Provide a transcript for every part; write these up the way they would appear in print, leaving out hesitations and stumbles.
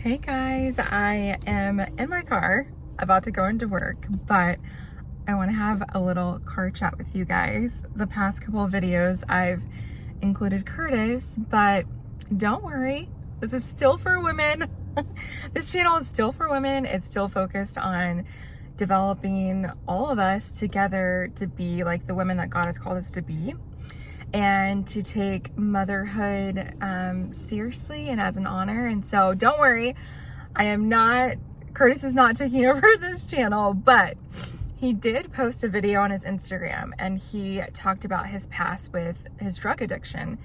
Hey guys, I am in my car about to go into work, but I want to have a little car chat with you guys. The past couple of videos I've included Curtis, but don't worry, this is still for women. This channel is still for women. It's still focused on developing all of us together to be like the women that God has called us to be, and to take motherhood seriously and as an honor. And so don't worry, Curtis is not taking over this channel, but he did post a video on his Instagram and he talked about his past with his drug addiction.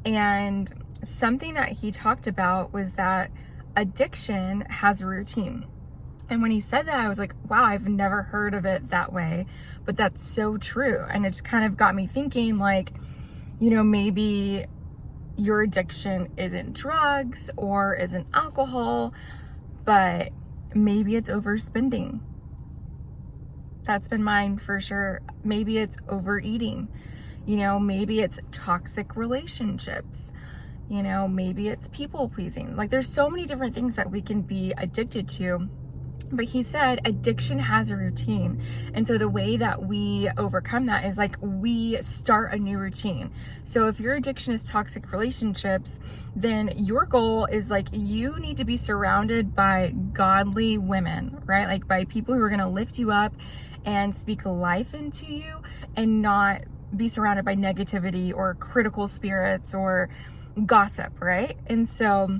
And something that he talked about was that addiction has a routine. And when he said that, I was like, wow, I've never heard of it that way, but that's so true. And it just kind of got me thinking, like, you know, maybe your addiction isn't drugs or isn't alcohol, but maybe it's overspending. That's been mine for sure. Maybe it's overeating. You know, maybe it's toxic relationships. You know, maybe it's people pleasing. Like, there's so many different things that we can be addicted to. But he said addiction has a routine. And so the way that we overcome that is like we start a new routine. So if your addiction is toxic relationships, then your goal is like you need to be surrounded by godly women, right? Like by people who are going to lift you up and speak life into you and not be surrounded by negativity or critical spirits or gossip, right? And so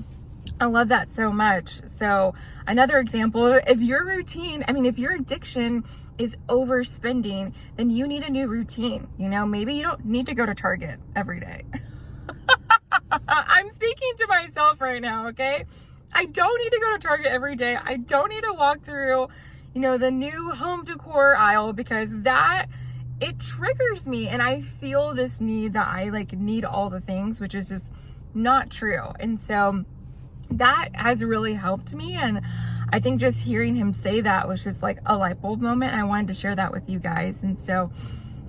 I love that so much. So another example, if your addiction is overspending, then you need a new routine. You know, maybe you don't need to go to Target every day. I'm speaking to myself right now, okay? I don't need to go to Target every day. I don't need to walk through, you know, the new home decor aisle, because it triggers me and I feel this need that I like need all the things, which is just not true. And so that has really helped me. And I think just hearing him say that was just like a light bulb moment. I wanted to share that with you guys. And so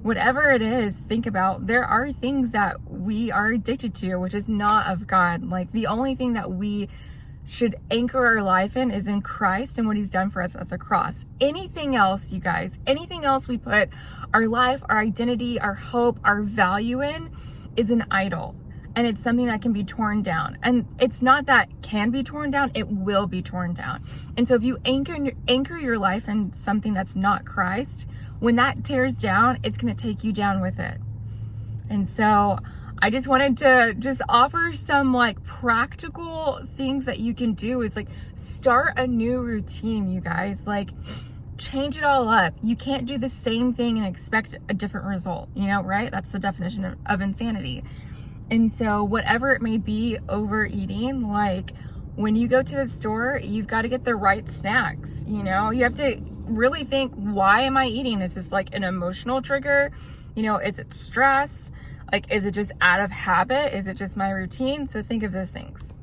whatever it is, think about, there are things that we are addicted to, which is not of God. Like the only thing that we should anchor our life in is in Christ and what he's done for us at the cross. Anything else, you guys, anything else we put our life, our identity, our hope, our value in is an idol. And it's something that can be torn down. And it's not that can be torn down, it will be torn down. And so if you anchor your life in something that's not Christ, when that tears down, it's gonna take you down with it. And so I just wanted to just offer some like practical things that you can do is like start a new routine, you guys. Like change it all up. You can't do the same thing and expect a different result, you know, right? That's the definition of insanity. And so whatever it may be, overeating, like when you go to the store, you've got to get the right snacks. You know, you have to really think, why am I eating? Is this like an emotional trigger? You know, is it stress? Like, is it just out of habit? Is it just my routine? So think of those things.